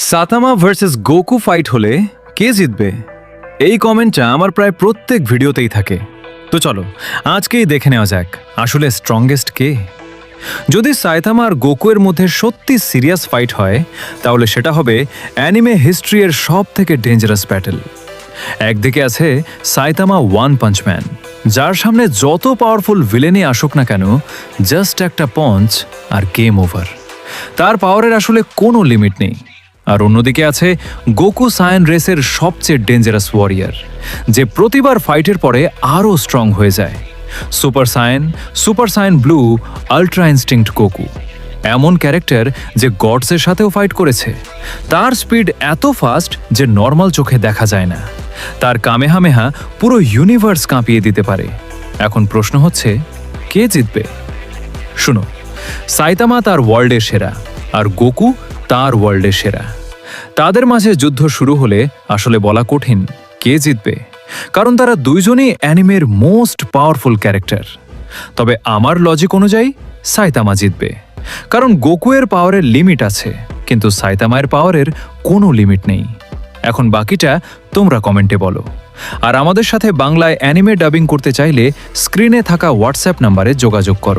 সাতামা versus Goku fight হলে কে জিতবে? এই কমেন্টটা আমার প্রায় প্রত্যেক ভিডিওতেই থাকে। তো চলো আজকেই দেখে নেওয়া যাক আসলে স্ট্রংগেস্ট কে। যদি সাইতামা আর গোকুয়ের মধ্যে সত্যি সিরিয়াস ফাইট হয় তাহলে সেটা হবে অ্যানিমে হিস্ট্রি এর সব থেকে ডেঞ্জারাস ব্যাটেল। একদিকে আছে সাইতামা ওয়ান পাঞ্চ ম্যান, যার সামনে যত পাওয়ারফুল ভিলেনই আসুক না কেন, জাস্ট একটা পঞ্চ আর গেম ওভার। তার পাওয়ারের আসলে কোনো লিমিট নেই। আর অন্যদিকে আছে গোকু সায়ান রেসের সবচেয়ে ডেঞ্জারাস ওয়ারিয়ার, যে প্রতিবার ফাইটের পরে আরও স্ট্রং হয়ে যায়। Super Saiyan blue, ultra instinct Goku, এমন ক্যারেক্টার যে গডসের সাথেও ফাইট করেছে। তার স্পিড এত ফাস্ট যে নর্মাল চোখে দেখা যায় না। তার কামেহামেহা পুরো ইউনিভার্স কাঁপিয়ে দিতে পারে। এখন প্রশ্ন হচ্ছে, কে জিতবে? শুনো, সাইতামা তার ওয়ার্ল্ডের সেরা, আর গোকু তার ওয়ার্ল্ডের সেরা। তাদের মাঝে যুদ্ধ শুরু হলে আসলে বলা কঠিন কে জিতবে, কারণ তারা দুইজনই অ্যানিমের মোস্ট পাওয়ারফুল ক্যারেক্টার। তবে আমার লজিক অনুযায়ী সাইতামা জিতবে, কারণ গোকুয়ের পাওয়ারের লিমিট আছে, কিন্তু সাইতামায়ের পাওয়ারের কোনো লিমিট নেই। এখন বাকিটা তোমরা কমেন্টে বলো। আর আমাদের সাথে বাংলায় অ্যানিমে ডাবিং করতে চাইলে স্ক্রিনে থাকা হোয়াটসঅ্যাপ নাম্বারে যোগাযোগ করো।